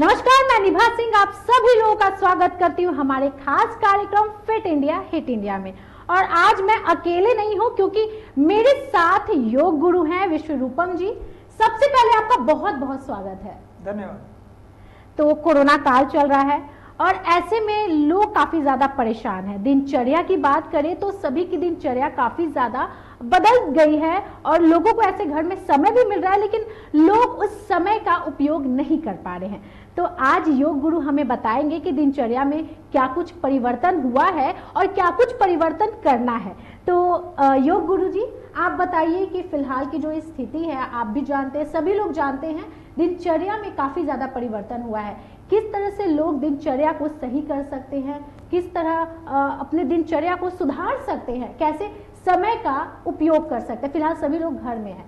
नमस्कार, मैं निभा सिंह आप सभी लोगों का स्वागत करती हूँ हमारे खास कार्यक्रम फिट इंडिया हिट इंडिया में। और आज मैं अकेले नहीं हूँ क्योंकि मेरे साथ योग गुरु हैं विश्वरूपम जी। सबसे पहले आपका बहुत बहुत स्वागत है। धन्यवाद। तो कोरोना काल चल रहा है और ऐसे में लोग काफी ज्यादा परेशान हैं। दिनचर्या की बात करें तो सभी की दिनचर्या काफी ज्यादा बदल गई है और लोगों को ऐसे घर में समय भी मिल रहा है, लेकिन लोग उस समय का उपयोग नहीं कर पा रहे हैं। तो आज योग गुरु हमें बताएंगे कि दिनचर्या में क्या कुछ परिवर्तन हुआ है और क्या कुछ परिवर्तन करना है। तो योग गुरु जी, आप बताइए कि फिलहाल की जो स्थिति है, आप भी जानते हैं, सभी लोग जानते हैं, दिनचर्या में काफी ज्यादा परिवर्तन हुआ है। किस तरह से लोग दिनचर्या को सही कर सकते हैं, किस तरह अपने दिनचर्या को सुधार सकते हैं, कैसे समय का उपयोग कर सकते हैं। फिलहाल सभी लोग घर में हैं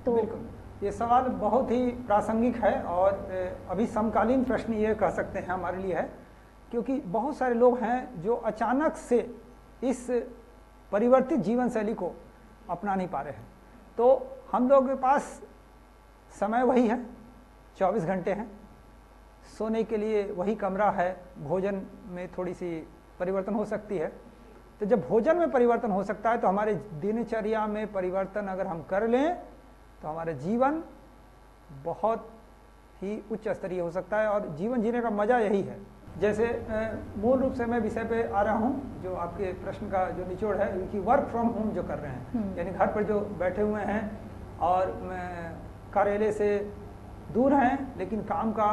तो बिल्कुल, ये सवाल बहुत ही प्रासंगिक है और अभी समकालीन प्रश्न ये कह सकते हैं हमारे लिए है, क्योंकि बहुत सारे लोग हैं जो अचानक से इस परिवर्तित जीवन शैली को अपना नहीं पा रहे हैं। तो हम लोगों के पास समय वही है, 24 घंटे हैं, सोने के लिए वही कमरा है, भोजन में थोड़ी सी परिवर्तन हो सकती है। तो जब भोजन में परिवर्तन हो सकता है तो हमारे दिनचर्या में परिवर्तन अगर हम कर लें तो हमारा जीवन बहुत ही उच्च स्तरीय हो सकता है और जीवन जीने का मजा यही है। जैसे मूल रूप से मैं विषय पे आ रहा हूँ, जो आपके प्रश्न का जो निचोड़ है कि वर्क फ्रॉम होम जो कर रहे हैं, यानी घर पर जो बैठे हुए हैं और कार्यालय से दूर हैं, लेकिन काम का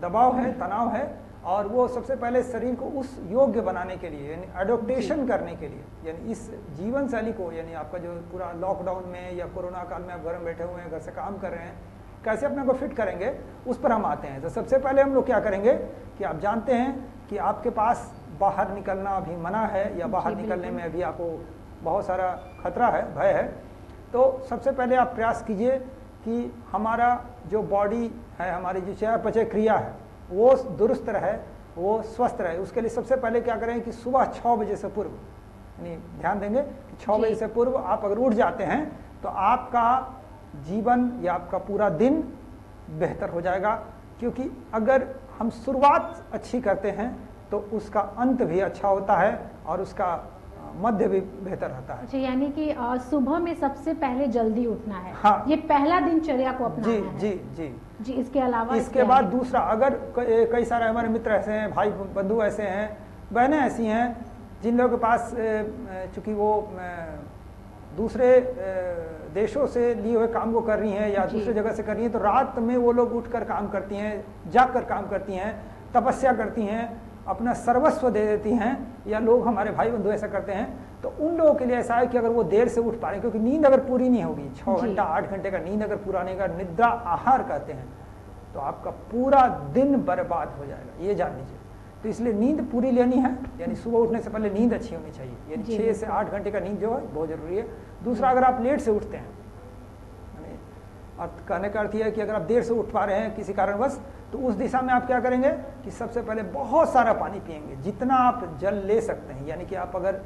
दबाव है, तनाव है, और वो सबसे पहले शरीर को उस योग्य बनाने के लिए, यानी एडोप्टेशन करने के लिए, यानी इस जीवन शैली को, यानी आपका जो पूरा लॉकडाउन में या कोरोना काल में आप घर में बैठे हुए हैं, घर से काम कर रहे हैं, कैसे अपने को फिट करेंगे, उस पर हम आते हैं। तो सबसे पहले हम लोग क्या करेंगे कि आप जानते हैं कि आपके पास बाहर निकलना अभी मना है या बाहर निकलने में अभी आपको बहुत सारा खतरा है, भय है। तो सबसे पहले आप प्रयास कीजिए कि हमारा जो बॉडी है, हमारी जो चयापचय क्रिया है, वो दुरुस्त रहे, वो स्वस्थ रहे। उसके लिए सबसे पहले क्या करें कि सुबह 6 बजे से पूर्व, यानी ध्यान देंगे कि 6 बजे से पूर्व आप अगर उठ जाते हैं तो आपका जीवन या आपका पूरा दिन बेहतर हो जाएगा। क्योंकि अगर हम शुरुआत अच्छी करते हैं तो उसका अंत भी अच्छा होता है और उसका मध्य भी बेहतर रहता है। अच्छा, यानी कि सुबह में सबसे पहले जल्दी उठना है। हाँ, ये पहला दिनचर्या को अपनाना जी है। जी जी जी, इसके अलावा इसके बाद दूसरा, अगर कई सारे हमारे मित्र ऐसे हैं, भाई बंधु ऐसे हैं, बहनें ऐसी हैं जिन लोगों के पास चूंकि वो दूसरे देशों से लिए हुए काम को कर रही हैं या दूसरे जगह से कर रही हैं, तो रात में वो लोग उठकर काम करती हैं, जाग कर काम करती हैं, तपस्या करती हैं, अपना सर्वस्व दे देती हैं, या लोग हमारे भाई बंधु ऐसा करते हैं। तो उन लोगों के लिए ऐसा है कि अगर वो देर से उठ पा रहे हैं, क्योंकि नींद अगर पूरी नहीं होगी, 6 घंटा 8 घंटे का नींद अगर पूरा नहीं, का निद्रा आहार कहते हैं, तो आपका पूरा दिन बर्बाद हो जाएगा, ये जान लीजिए। तो इसलिए नींद पूरी लेनी है, यानी सुबह उठने से पहले नींद अच्छी होनी चाहिए, यानी 6 से 8 घंटे का नींद जो है बहुत जरूरी है। दूसरा, अगर आप लेट से उठते हैं, और कहने का अर्थ यह है कि अगर आप देर से उठ पा रहे हैं किसी कारणवश, तो उस दिशा में आप क्या करेंगे कि सबसे पहले बहुत सारा पानी पिएंगे, जितना आप जल ले सकते हैं। यानी कि आप अगर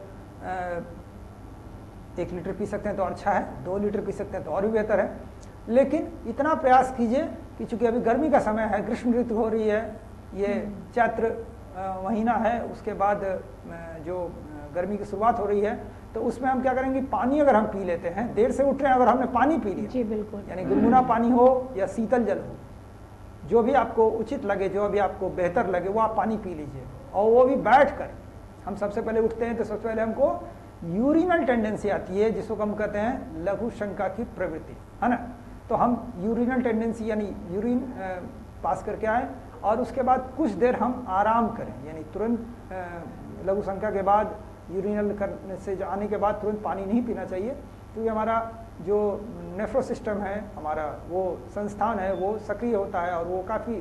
1 लीटर पी सकते हैं तो अच्छा है, 2 लीटर पी सकते हैं तो और भी बेहतर है। लेकिन इतना प्रयास कीजिए कि चूंकि अभी गर्मी का समय है, ग्रीष्म ऋतु हो रही है, ये चैत्र महीना है, उसके बाद जो गर्मी की शुरुआत हो रही है, तो उसमें हम क्या करेंगे, पानी अगर हम पी लेते हैं, देर से उठ रहे हैं, अगर हमने पानी पी लिया, जी बिल्कुल, यानी गुनगुना पानी हो या शीतल जल हो, जो भी आपको उचित लगे, जो भी आपको बेहतर लगे, वो आप पानी पी लीजिए। और वो भी बैठ कर। हम सबसे पहले उठते हैं तो सबसे पहले हमको यूरिनल टेंडेंसी आती है, जिसको हम कहते हैं लघु शंका की प्रवृत्ति, है ना। तो हम यूरिनल टेंडेंसी यानी यूरिन पास करके आए और उसके बाद कुछ देर हम आराम करें, यानी तुरंत लघु शंका के बाद यूरिनल करने से आने के बाद तुरंत पानी नहीं पीना चाहिए, क्योंकि हमारा जो नेफ्रो सिस्टम है, हमारा वो संस्थान है, वो सक्रिय होता है और वो काफ़ी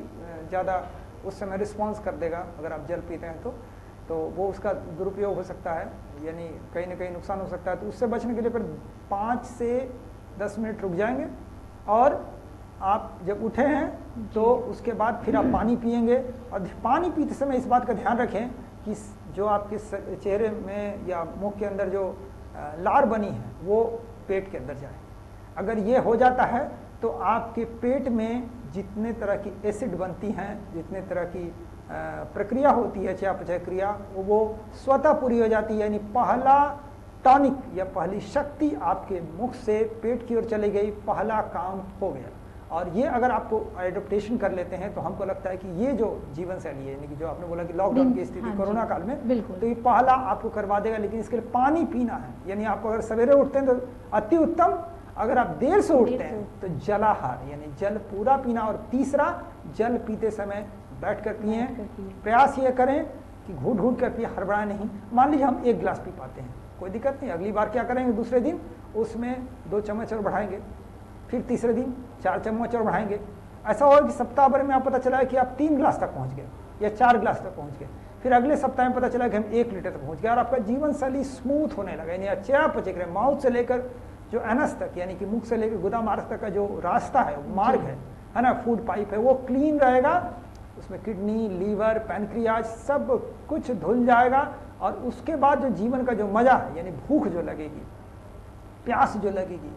ज़्यादा उस समय रिस्पॉन्स कर देगा अगर आप जल पीते हैं तो वो उसका दुरुपयोग हो सकता है, यानी कहीं ना कहीं नुकसान हो सकता है। तो उससे बचने के लिए फिर 5 से 10 मिनट रुक जाएंगे और आप जब उठे हैं तो उसके बाद फिर आप पानी पिएंगे। और पानी पीते समय इस बात का ध्यान रखें कि जो आपके चेहरे में या मुंह के अंदर जो लार बनी है वो पेट के अंदर जाए। अगर ये हो जाता है तो आपके पेट में जितने तरह की एसिड बनती हैं, जितने तरह की प्रक्रिया होती है चयापचय क्रिया, वो स्वतः पूरी हो जाती है। यानी पहला टॉनिक या पहली शक्ति आपके मुख से पेट की ओर चली गई, पहला काम हो गया। और ये अगर आपको एडोप्टेशन कर लेते हैं तो हमको लगता है कि ये जो जीवन शैली है, यानी कि जो आपने बोला कि लॉकडाउन की स्थिति, कोरोना काल में, तो ये पहला आपको करवा देगा। लेकिन इसके लिए पानी पीना है। यानी आप अगर सवेरे उठते हैं तो अति उत्तम, अगर आप देर से उठते हैं तो जलाहार यानी जल पूरा पीना। और तीसरा, जल पीते समय बैठ कर पिए। प्रयास ये करें कि घूट घूट कर पिए, हड़बड़ाएं नहीं। मान लीजिए हम 1 गिलास पी पाते हैं, कोई दिक्कत नहीं, अगली बार क्या करेंगे, दूसरे दिन उसमें 2 चम्मच और बढ़ाएंगे, फिर तीसरे दिन 4 चम्मच और बढ़ाएंगे। ऐसा होगा कि सप्ताह भर में आप पता चला है कि आप 3 गिलास तक पहुंच गए या 4 गिलास तक पहुंच गए। फिर अगले सप्ताह में पता चला कि हम 1 लीटर तक पहुंच गए और आपका जीवन शैली स्मूथ होने लगा। यानी चयापचय क्रिया, माउथ से लेकर जो एनस तक, यानी कि मुख से लेकर गुदा मार्ग तक का जो रास्ता है, मार्ग है ना, फूड पाइप है, वो क्लीन रहेगा। उसमें किडनी, लीवर, पैनक्रियाज सब कुछ धुल जाएगा। और उसके बाद जो जीवन का जो मजा है, यानी भूख जो लगेगी, प्यास जो लगेगी,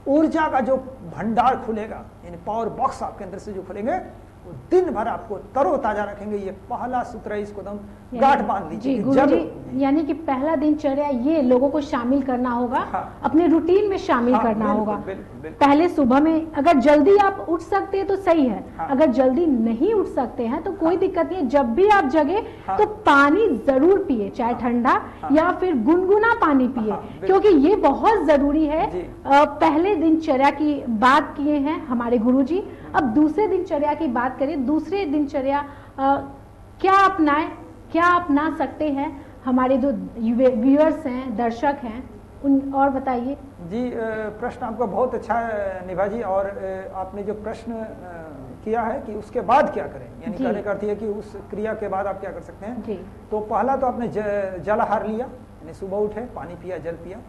ऊर्जा का जो भंडार खुलेगा, यानी पावर बॉक्स आपके अंदर से जो खुलेंगे, वो दिन भर आपको तरोताजा रखेंगे। ये पहला सूत्र है, इसको एकदम गांठ बांध लीजिए। गुरुजी, यानी कि पहला दिनचर्या ये लोगों को शामिल करना होगा, अपने रूटीन में शामिल करना होगा। पहले सुबह में अगर जल्दी आप उठ सकते हैं तो सही है, अगर जल्दी नहीं उठ सकते हैं तो कोई दिक्कत नहीं है। जब भी आप जगे तो पानी जरूर पिए, चाहे ठंडा या फिर गुनगुना पानी पिए, क्योंकि ये बहुत जरूरी है। पहले दिनचर्या की बात किए हैं हमारे गुरुजी, अब दूसरे दिनचर्या की बात करें। दूसरे दिनचर्या क्या अपनाएं, क्या अपना सकते हैं हमारे जो व्यूअर्स हैं, दर्शक हैं, उन और बताइए। जी, प्रश्न आपका बहुत अच्छा है निभा जी। और आपने जो प्रश्न किया है कि उसके बाद क्या करें, यानी कहने का अर्थ है कि उस क्रिया के बाद आप क्या कर सकते हैं। तो पहला तो आपने जलाहार लिया, यानी सुबह उठे, पानी पिया, जल पिया,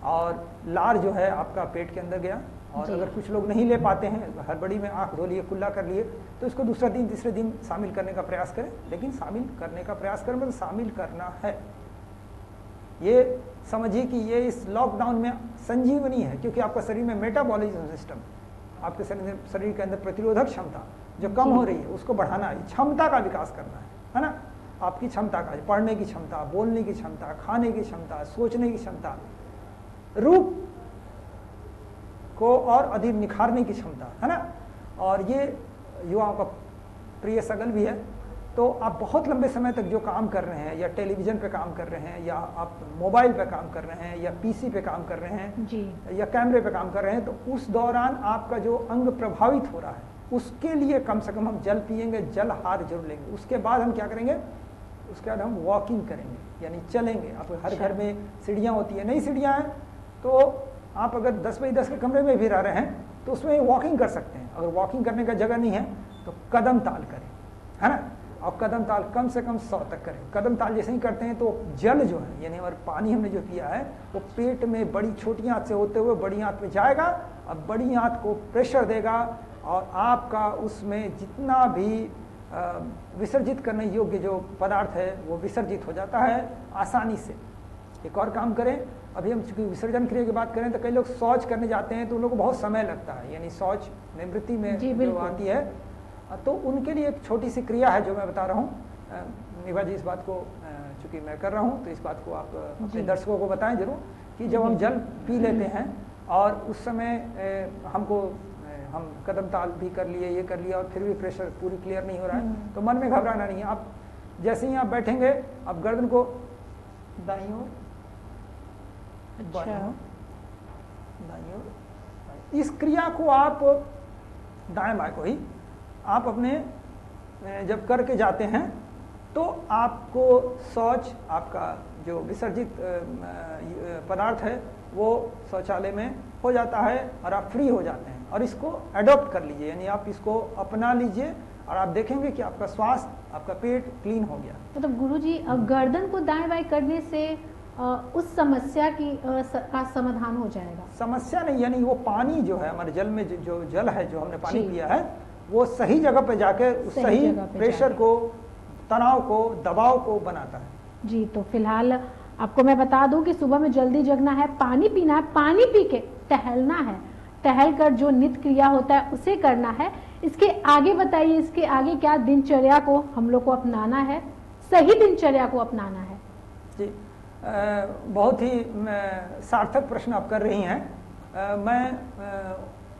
और लार जो है आपका पेट के अंदर गया। और अगर कुछ लोग नहीं ले पाते हैं, हड़बड़ी में आंख धो लिए, कुल्ला कर लिए, तो इसको दूसरा दिन, तीसरे दिन शामिल करने का प्रयास करें। लेकिन शामिल करने का प्रयास करें मतलब शामिल करना है। ये समझिए कि ये इस लॉकडाउन में संजीवनी है, क्योंकि आपका शरीर में मेटाबॉलिज्म सिस्टम, आपके शरीर के अंदर प्रतिरोधक क्षमता जो कम हो रही है, उसको बढ़ाना है, क्षमता का विकास करना है ना। आपकी क्षमता का, पढ़ने की क्षमता, बोलने की क्षमता, खाने की क्षमता, सोचने की क्षमता, रूप को और अधिक निखारने की क्षमता, है ना। और ये युवाओं का प्रिय सगल भी है। तो आप बहुत लंबे समय तक जो काम कर रहे हैं, या टेलीविजन पे काम कर रहे हैं, या आप मोबाइल पे काम कर रहे हैं, या पीसी पे काम कर रहे हैं जी, या कैमरे पे काम कर रहे हैं, तो उस दौरान आपका जो अंग प्रभावित हो रहा है, उसके लिए कम से कम हम जल पिएंगे, जलहार जरूर लेंगे। उसके बाद हम क्या करेंगे, उसके बाद हम वॉकिंग करेंगे, यानी चलेंगे। आप हर घर में सीढ़ियाँ होती है, नई सीढ़ियाँ हैं, तो आप अगर 10 बाई 10 के कमरे में भी रह रहे हैं तो उसमें वॉकिंग कर सकते हैं। अगर वॉकिंग करने का जगह नहीं है तो कदम ताल करें, है ना। और कदम ताल कम से कम 100 तक करें। कदम ताल जैसे ही करते हैं तो जल जो है, यानी और पानी हमने जो पिया है, वो पेट में बड़ी छोटी आंत से होते हुए बड़ी आंत में जाएगा, और बड़ी आंत को प्रेशर देगा, और आपका उसमें जितना भी विसर्जित करने योग्य जो पदार्थ है वो विसर्जित हो जाता है आसानी से। एक और काम करें, अभी हम चूंकि विसर्जन क्रिया की बात करें तो कई लोग शौच करने जाते हैं तो उन लोगों को बहुत समय लगता है, यानी शौच निवृत्ति में जो आती है, तो उनके लिए एक छोटी सी क्रिया है जो मैं बता रहा हूँ। निभा जी, इस बात को चूंकि मैं कर रहा हूँ तो इस बात को आप अपने दर्शकों को बताएं जरूर कि जब हम जल पी लेते हैं और उस समय हम कदम ताल भी कर लिए, ये कर लिया, और फिर भी प्रेशर पूरी क्लियर नहीं हो रहा है, तो मन में घबराना नहीं है। आप जैसे ही आप बैठेंगे, आप गर्दन को दाईं ओर, दाईं ओर, इस क्रिया को आप दाएं बाएं को ही आप अपने जब करके जाते हैं तो आपको शौच, आपका जो विसर्जित पदार्थ है वो शौचालय में हो जाता है और आप फ्री हो जाते हैं। और इसको अडॉप्ट कर लीजिए, यानी आप इसको अपना लीजिए और आप देखेंगे कि आपका स्वास्थ्य, आपका पेट क्लीन हो गया। मतलब गुरुजी, गर्दन को दाएं बाएं करने से उस समस्या का समाधान हो जाएगा? समस्या नहीं, यानी वो पानी जो है हमारे जल में, जो जल है जो हमने पानी पिया है, वो सही जगह पे जाके सही प्रेशर को, तनाव को, दबाव को बनाता है। जी, तो फिलहाल आपको मैं बता दूं कि सुबह में जल्दी जगना है, पानी पीना है, पानी पी के टहलना है, टहल कर जो नित्य क्रिया होता है उसे करना है। इसके आगे बताइए, इसके आगे क्या दिनचर्या को हम लोग को अपनाना है, सही दिनचर्या को अपनाना है? जी, बहुत ही सार्थक प्रश्न आप कर रही हैं। मैं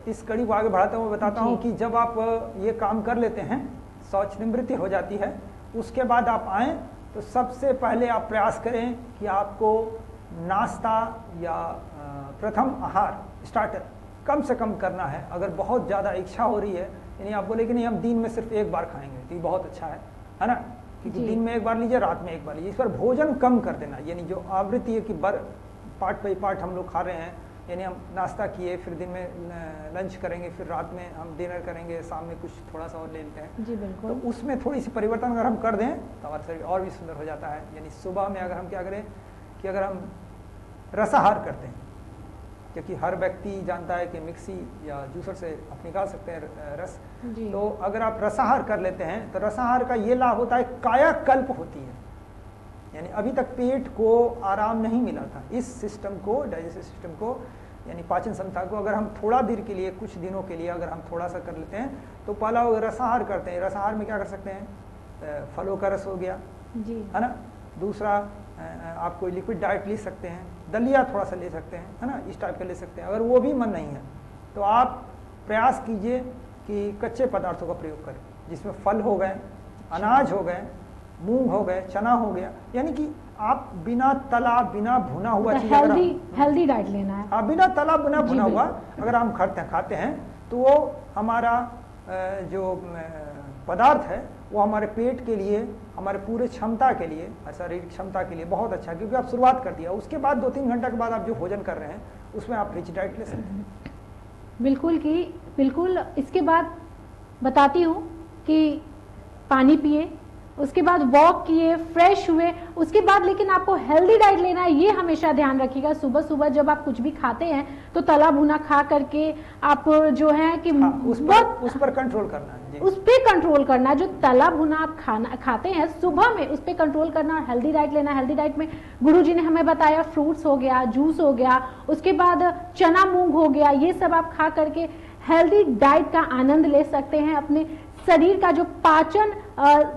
इस कड़ी को आगे बढ़ाता हुआ बताता हूँ कि जब आप ये काम कर लेते हैं, शौच निवृत्ति हो जाती है, उसके बाद आप आएँ तो सबसे पहले आप प्रयास करें कि आपको नाश्ता या प्रथम आहार स्टार्टर कम से कम करना है। अगर बहुत ज़्यादा इच्छा हो रही है, यानी आप बोले कि नहीं हम दिन में सिर्फ एक बार खाएंगे, तो ये बहुत अच्छा है ना, क्योंकि दिन में एक बार लीजिए, रात में एक बार लीजिए। इस पर भोजन कम कर देना, यानी जो आवृत्ति है कि पार्ट बाई पार्ट हम लोग खा रहे हैं, यानी हम नाश्ता किए, फिर दिन में लंच करेंगे, फिर रात में हम डिनर करेंगे, शाम में कुछ थोड़ा सा और ले लेते हैं। जी बिल्कुल। तो उसमें थोड़ी सी परिवर्तन अगर हम कर दें तो हमारा शरीर और भी सुंदर हो जाता है। यानी सुबह में अगर हम क्या करें कि अगर हम रसाहार करते हैं, क्योंकि हर व्यक्ति जानता है कि मिक्सी या जूसर से आप निकाल सकते हैं रस, तो अगर आप रसाहार कर लेते हैं तो रसाहार का ये लाभ होता है, कायाकल्प होती है, यानी अभी तक पेट को आराम नहीं मिला था, इस सिस्टम को, डाइजेस्टिव सिस्टम को, यानी पाचन संस्था को अगर हम थोड़ा देर के लिए, कुछ दिनों के लिए अगर हम थोड़ा सा कर लेते हैं, तो पहला रसाहार करते हैं। रसाहार में क्या कर सकते हैं, फलों का रस हो गया, जी, है ना। दूसरा आप कोई लिक्विड डाइट ले सकते हैं, दलिया थोड़ा सा ले सकते हैं, है ना, इस टाइप का ले सकते हैं। अगर वो भी मन नहीं है तो आप प्रयास कीजिए कि कच्चे पदार्थों का प्रयोग करें, जिसमें फल हो गए, अनाज हो गए, मूंग हो गए, चना हो गया, यानी कि आप बिना तला, बिना भुना हुआ चीज, हेल्दी डाइट लेना है। हाँ, बिना तला बिना भुना हुआ अगर हम खाते हैं तो वो हमारा जो पदार्थ है वो हमारे पेट के लिए, हमारे पूरे क्षमता के लिए, शारीरिक क्षमता के लिए बहुत अच्छा है, क्योंकि आप शुरुआत कर दिया, उसके बाद 2-3 घंटे के बाद आप जो भोजन कर रहे हैं उसमें आप रिच डाइट ले सकते हैं। बिल्कुल। इसके बाद बताती हूँ कि पानी पिए, उसके बाद वॉक किए, फ्रेश हुए, उसके बाद लेकिन आपको हेल्दी डाइट लेना है, ये हमेशा ध्यान रखिएगा। सुबह सुबह जब आप कुछ भी खाते हैं तो तला भुना खा करके आप जो है कि उस पर कंट्रोल करना है, उस पर कंट्रोल करना है। जो तला भुना आप खाते हैं सुबह में, उस पर कंट्रोल करना, हेल्दी डाइट लेना। हेल्दी डाइट में गुरुजी ने हमें बताया फ्रूट्स हो गया, जूस हो गया, उसके बाद चना मूंग हो गया, ये सब आप खा करके हेल्दी डाइट का आनंद ले सकते हैं। अपने शरीर का जो पाचन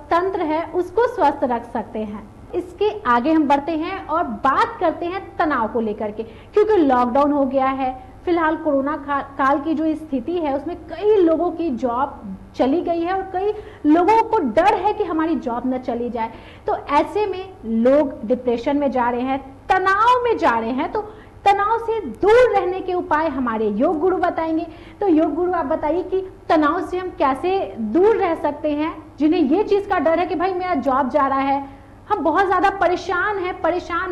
तंत्र है उसको स्वस्थ रख सकते हैं। इसके आगे हम बढ़ते हैं और बात करते हैं तनाव को लेकर के, क्योंकि लॉकडाउन हो गया है, फिलहाल कोरोना काल की जो स्थिति है उसमें कई लोगों की जॉब चली गई है और कई लोगों को डर है कि हमारी जॉब न चली जाए। तो ऐसे में लोग डिप्रेशन में जा रहे हैं, तनाव में जा रहे हैं। तो तनाव से दूर रहने के उपाय हमारे योग गुरु बताएंगे। तो योग गुरु आप बताइए कि तनाव से हम कैसे दूर रह सकते हैं, जिन्हें ये चीज का डर है कि भाई मेरा जॉब जा रहा है, हम बहुत ज्यादा परेशान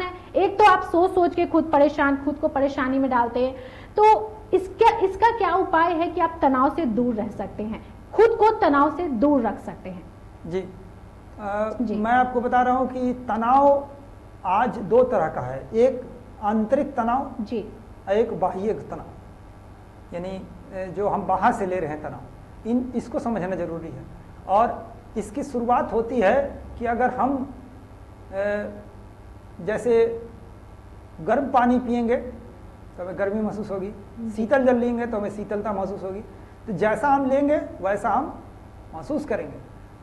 है। एक तो आप सोच के खुद को परेशानी में डालते हैं। तो इसका क्या उपाय है कि आप तनाव से दूर रह सकते हैं, खुद को तनाव से दूर रख सकते हैं? जी, मैं आपको बता रहा हूं कि तनाव आज 2 तरह का है, एक आंतरिक तनाव जी, एक बाह्य तनाव, यानी जो हम बाहर से ले रहे हैं तनाव, इसको समझना जरूरी है। और इसकी शुरुआत होती है कि अगर हम जैसे गर्म पानी पिएंगे तो हमें गर्मी महसूस होगी, शीतल जल लेंगे तो हमें शीतलता महसूस होगी। तो जैसा हम लेंगे वैसा हम महसूस करेंगे।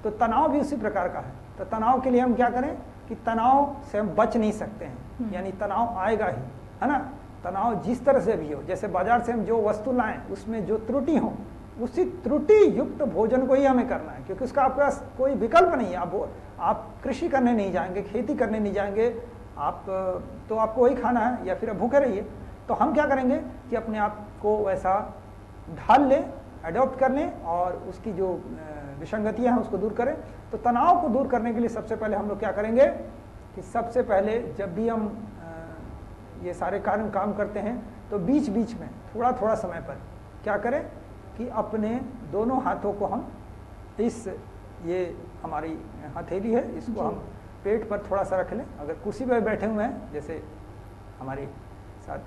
तो तनाव भी उसी प्रकार का है। तो तनाव के लिए हम क्या करें कि तनाव से हम बच नहीं सकते हैं, यानी तनाव आएगा ही, है ना। तनाव जिस तरह से भी हो, जैसे बाजार से हम जो वस्तु लाएं उसमें जो त्रुटि हो, उसी त्रुटि युक्त भोजन को ही हमें करना है, क्योंकि उसका आपके पास कोई विकल्प नहीं है। आप कृषि करने नहीं जाएंगे, खेती करने नहीं जाएंगे, तो आपको वही खाना है या फिर आप भूखे रहिए। तो हम क्या करेंगे कि अपने आप को वैसा ढाल लें, एडॉप्ट कर लें और उसकी जो विसंगतियां हैं उसको दूर करें। तो तनाव को दूर करने के लिए सबसे पहले हम लोग क्या करेंगे कि सबसे पहले जब भी हम ये सारे काम करते हैं तो बीच बीच में थोड़ा थोड़ा समय पर क्या करें कि अपने दोनों हाथों को हम ये हमारी हथेली है, इसको हम पेट पर थोड़ा सा रख लें। अगर कुर्सी पर बैठे हुए हैं, जैसे हमारे साथ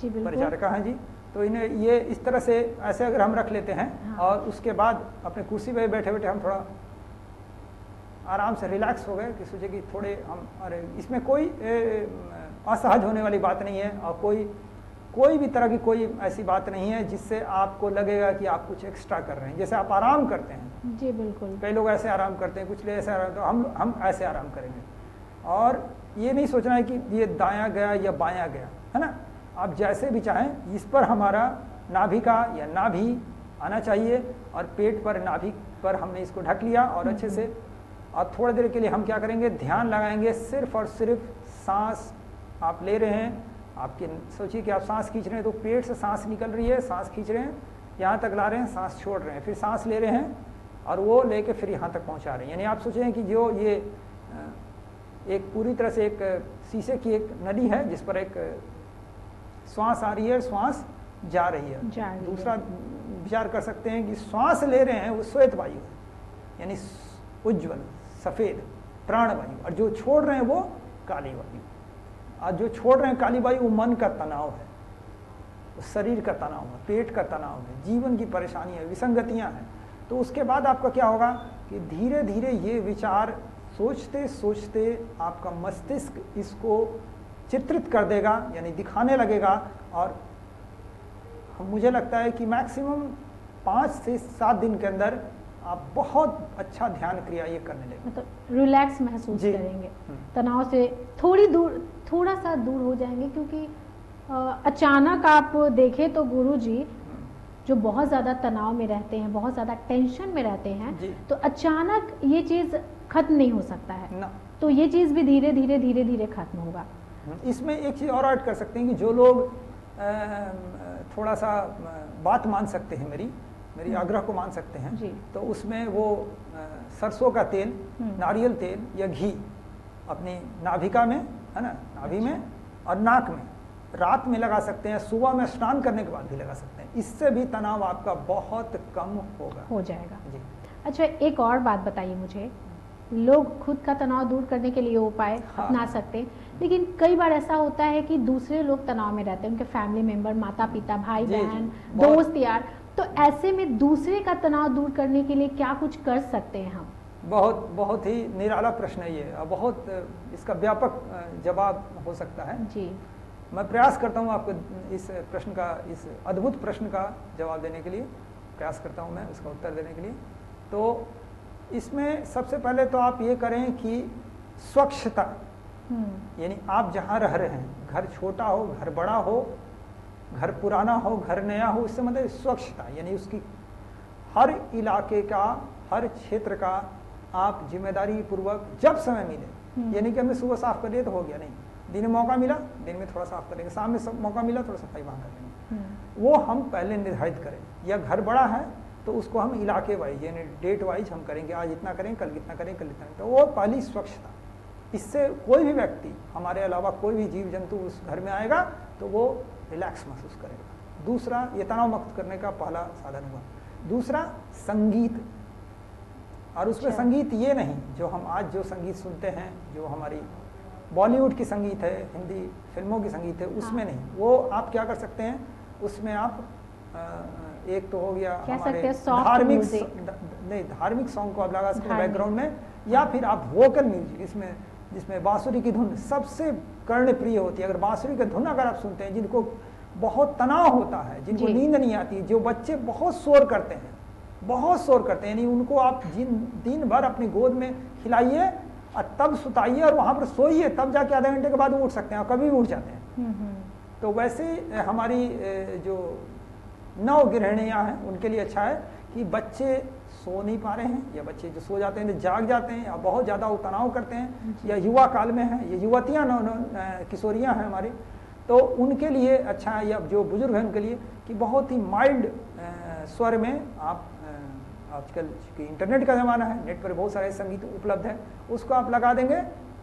परिचारिका हैं जी, तो इन्हें ये इस तरह से ऐसे अगर हम रख लेते हैं, हाँ। और उसके बाद अपने कुर्सी पे बैठे बैठे हम थोड़ा आराम से रिलैक्स हो गए कि सोचे कि थोड़े हम, अरे इसमें कोई असहज होने वाली बात नहीं है और कोई कोई भी तरह की कोई ऐसी बात नहीं है जिससे आपको लगेगा कि आप कुछ एक्स्ट्रा कर रहे हैं। जैसे आप आराम करते हैं, जी बिल्कुल, कई लोग ऐसे आराम करते हैं, कुछ लोग ऐसे आराम, तो हम ऐसे आराम करेंगे। और ये नहीं सोचना है कि ये दायां गया या बायां गया, है ना। आप जैसे भी चाहें, इस पर हमारा नाभिका या नाभि आना चाहिए और पेट पर, नाभि पर हमने इसको ढक लिया और अच्छे से। और थोड़ी देर के लिए हम क्या करेंगे, ध्यान लगाएंगे सिर्फ और सिर्फ सांस आप ले रहे हैं। आपके सोचिए कि आप सांस खींच रहे हैं तो पेट से सांस निकल रही है, सांस खींच रहे हैं, यहाँ तक ला रहे हैं, सांस छोड़ रहे हैं, फिर सांस ले रहे हैं और वो लेके फिर यहाँ तक पहुँचा रहे हैं। यानी आप सोचें कि जो ये एक पूरी तरह से एक शीशे की एक नली है जिस पर एक श्वास आ रही है, श्वास जा रही है। दूसरा विचार कर सकते हैं कि श्वास ले रहे हैं वो श्वेत वायु है, यानी उज्ज्वल सफेद प्राणवायु, और जो छोड़ रहे हैं वो काली वायु। और जो छोड़ रहे हैं काली वायु वो मन का तनाव है, शरीर का तनाव है, पेट का तनाव है, जीवन की परेशानी है, विसंगतियां हैं। तो उसके बाद आपका क्या होगा कि धीरे धीरे ये विचार सोचते सोचते आपका मस्तिष्क इसको चित्रित कर देगा, यानी दिखाने लगेगा। और मुझे लगता है कि मैक्सिमम 5 से 7 दिन के अंदर आप बहुत अच्छा ध्यान क्रिया ये करने लगेंगे, मतलब रिलैक्स महसूस करेंगे, तनाव से थोड़ा सा दूर हो जाएंगे। क्योंकि अचानक आप देखें तो गुरुजी जो बहुत ज़्यादा तनाव में रहते हैं, बहुत ज़्यादा टेंशन में रहते हैं, तो अचानक ये चीज़ खत्म नहीं हो सकता है ना। तो ये चीज़ भी धीरे धीरे खत्म होगा। इसमें एक चीज़ और ऐड कर सकते हैं कि जो लोग थोड़ा सा बात मान सकते हैं, मेरी आग्रह को मान सकते हैं, तो उसमें वो सरसों का तेल, नारियल तेल या घी अपनी नाभिका में, है ना, नाभि में और नाक में रात में लगा सकते हैं, सुबह में स्नान करने के बाद भी लगा सकते हैं। इससे भी तनाव आपका बहुत कम हो जाएगा जी। अच्छा, एक और बात बताइए मुझे, लोग खुद का तनाव दूर करने के लिए उपाय अपना सकते हैं, लेकिन कई बार ऐसा होता है कि दूसरे लोग तनाव में रहते हैं, उनके फैमिली मेंबर, माता पिता, भाई बहन, दोस्त यार, तो ऐसे में दूसरे का तनाव दूर करने के लिए क्या कुछ कर सकते हैं हम? बहुत ही निराला प्रश्न है ये, बहुत इसका व्यापक जवाब हो सकता है जी। मैं प्रयास करता हूँ आपको इस प्रश्न का, इस अद्भुत प्रश्न का जवाब देने के लिए प्रयास करता हूँ, मैं उसका उत्तर देने के लिए। तो इसमें सबसे पहले तो आप ये करें कि स्वच्छता, यानी आप जहाँ रह रहे हैं, घर छोटा हो, घर बड़ा हो, घर पुराना हो, घर नया हो, इससे मतलब स्वच्छता, यानी उसकी हर इलाके का, हर क्षेत्र का आप जिम्मेदारी पूर्वक जब समय मिले, यानी कि हमने सुबह साफ कर दिया तो हो गया, नहीं, दिन में मौका मिला दिन में थोड़ा साफ करेंगे, शाम में सब मौका मिला थोड़ा सफाई वहाँ कर लेंगे, वो हम पहले निर्धारित करें। या घर बड़ा है तो उसको हम इलाके वाइज, यानी डेट वाइज हम करेंगे, आज इतना करें, कल कितना करें, कल इतना, तो वो पहली स्वच्छता। इससे कोई भी व्यक्ति, हमारे अलावा कोई भी जीव जंतु उस घर में आएगा तो वो रिलैक्स महसूस करेगा। दूसरा, ये तनाव मुक्त करने का पहला साधन हुआ। दूसरा, संगीत, और उसमें संगीत ये नहीं जो हम आज जो संगीत सुनते हैं, जो हमारी बॉलीवुड की संगीत है, हिंदी फिल्मों की संगीत है, उसमें नहीं। वो आप क्या कर सकते हैं, उसमें आप एक तो हो गया हमारे धार्मिक सॉन्ग को आप लगा सकते हैं बैकग्राउंड में, या फिर आप वोकल म्यूजिक, जिसमें बांसुरी की धुन सबसे कर्णप्रिय होती है। अगर बांसुरी की धुन अगर आप सुनते हैं, जिनको बहुत तनाव होता है, जिनको नींद नहीं आती, जो बच्चे बहुत शोर करते हैं, यानी उनको आप दिन भर अपनी गोद में खिलाइए और तब सुताइए और वहां पर सोइए, तब जाके आधे घंटे के बाद उठ सकते हैं, और कभी भी उठ जाते हैं। तो वैसे हमारी जो नवगृहिणियां हैं उनके लिए अच्छा है कि बच्चे सो नहीं पा रहे हैं, या बच्चे जो सो जाते हैं तो जाग जाते हैं, या बहुत ज़्यादा तनाव करते हैं, या युवा काल में है, या युवतियाँ किशोरियाँ हैं हमारी, तो उनके लिए अच्छा है, या जो बुजुर्ग हैं उनके लिए कि बहुत ही माइल्ड स्वर में आप, आजकल इंटरनेट का ज़माना है, नेट पर बहुत सारे संगीत उपलब्ध है, उसको आप लगा देंगे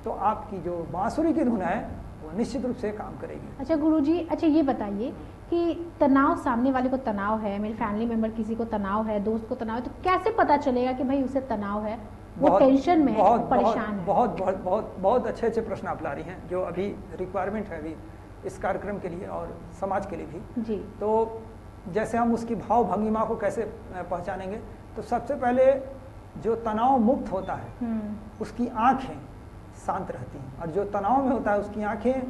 तो आपकी जो बांसुरी की धुन है वो निश्चित रूप से काम करेगी। अच्छा गुरुजी, अच्छा ये बताइए कि तनाव, सामने वाले को तनाव है, मेरे फैमिली मेंबर किसी को तनाव है, दोस्त को तनाव है, तो कैसे पता चलेगा कि भाई उसे तनाव है, वो टेंशन में है, परेशान है? बहुत अच्छे प्रश्न आप ला रही हैं, जो अभी रिक्वायरमेंट है अभी इस कार्यक्रम के लिए और समाज के लिए भी जी। तो जैसे हम उसकी भाव भंगिमा को कैसे पहचानेंगे, तो सबसे पहले जो तनाव मुक्त होता है उसकी आंखें शांत रहती हैं, और जो तनाव में होता है उसकी आंखें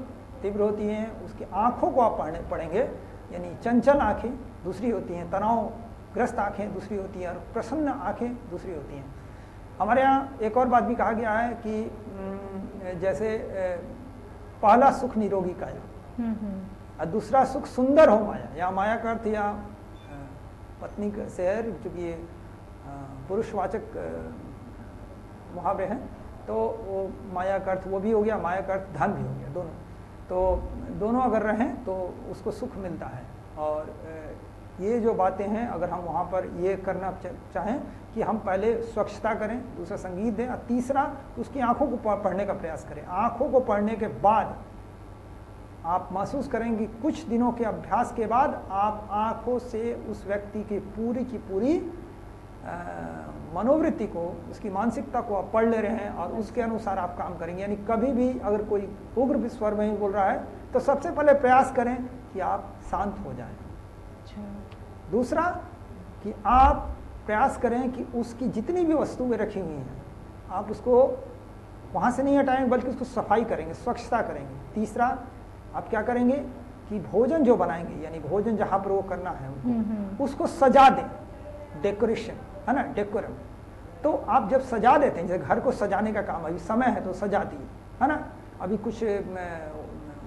तीव्र होती हैं, उसकी आंखों को आप पढ़ेंगे, यानी चंचल आंखें दूसरी होती हैं, तनावग्रस्त आंखें दूसरी होती हैं और प्रसन्न आंखें दूसरी होती हैं। हमारे यहाँ एक और बात भी कहा गया है कि जैसे पहला सुख निरोगी काया और दूसरा सुख सुंदर हो माया, या माया का अर्थ या पत्नी से है, चूंकि ये पुरुषवाचक मुहावरे हैं, तो वो माया का अर्थ वो भी हो गया, माया का अर्थ धन भी हो गया, दोनों। तो दोनों अगर रहें तो उसको सुख मिलता है। और ये जो बातें हैं, अगर हम वहाँ पर ये करना चाहें कि हम पहले स्वच्छता करें, दूसरा संगीत दें, और तीसरा उसकी आंखों को पढ़ने का प्रयास करें। आंखों को पढ़ने के बाद आप महसूस करेंगे कुछ दिनों के अभ्यास के बाद आप आंखों से उस व्यक्ति की पूरी मनोवृत्ति को, उसकी मानसिकता को आप पढ़ ले रहे हैं और उसके अनुसार आप काम करेंगे। यानी कभी भी अगर कोई उग्र स्वर में ही बोल रहा है तो सबसे पहले प्रयास करें कि आप शांत हो जाएं। दूसरा कि आप प्रयास करें कि उसकी जितनी भी वस्तुएं रखी हुई हैं आप उसको वहाँ से नहीं हटाएंगे, बल्कि उसको सफाई करेंगे, स्वच्छता करेंगे। तीसरा आप क्या करेंगे कि भोजन जो बनाएंगे, यानी भोजन जहाँ पर वो करना है उनको, उसको सजा दें, डेकोरेशन है ना, डेकोरम। तो आप जब सजा देते हैं, जैसे घर को सजाने का काम अभी समय है तो सजा दिए, है ना। अभी कुछ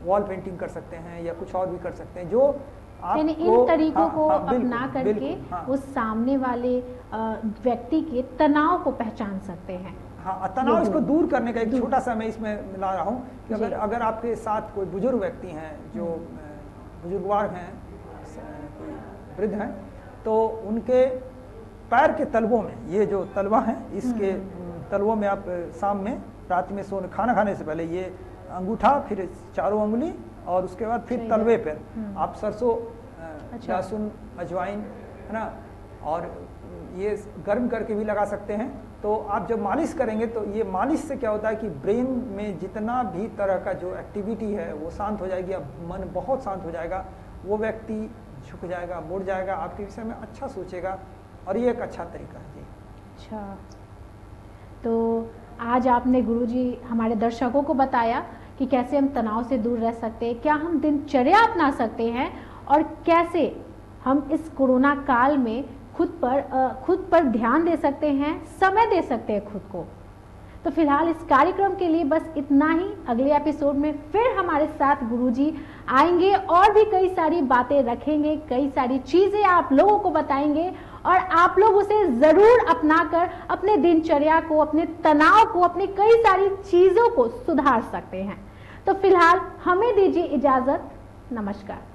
वॉल पेंटिंग कर सकते हैं या कुछ और भी कर सकते हैं, जो यानी इन तरीकों को अपना करके उस सामने वाले व्यक्ति के तनाव को पहचान सकते हैं। हाँ, तनाव इसको दूर करने का एक छोटा सा मैं इसमें मिला रहा हूँ कि अगर आपके साथ कोई बुजुर्ग व्यक्ति हैं जो बुजुर्गवार हैं, वृद्ध हैं, तो उनके पैर के तलवों में, ये जो तलवा है इसके तलवों में आप शाम में, रात में सोने खाना खाने से पहले ये अंगूठा, फिर चारों उंगली और उसके बाद फिर तलवे पर आप सरसों, लहसुन, अजवाइन, है ना, और ये गर्म करके भी लगा सकते हैं। तो आप जब मालिश करेंगे तो ये मालिश से क्या होता है कि ब्रेन में जितना भी तरह का जो एक्टिविटी है वो शांत हो जाएगी, अब मन बहुत शांत हो जाएगा, वो व्यक्ति झुक जाएगा, मुड़ जाएगा, आपके विषय में अच्छा सोचेगा, और ये एक अच्छा तरीका है जी। अच्छा, तो आज आपने गुरुजी हमारे दर्शकों को बताया कि कैसे हम तनाव से दूर रह सकते हैं, क्या हम दिनचर्या अपना सकते हैं, और कैसे हम इस कोरोना काल में खुद पर ध्यान दे सकते हैं, समय दे सकते हैं खुद को। तो फिलहाल इस कार्यक्रम के लिए बस इतना ही। अगले एपिसोड में फिर हमारे साथ गुरुजी आएंगे और भी कई सारी बातें रखेंगे, कई सारी चीजें आप लोगों को बताएंगे, और आप लोग उसे जरूर अपनाकर अपने दिनचर्या को, अपने तनाव को, अपनी कई सारी चीजों को सुधार सकते हैं। तो फिलहाल हमें दीजिए इजाजत। नमस्कार।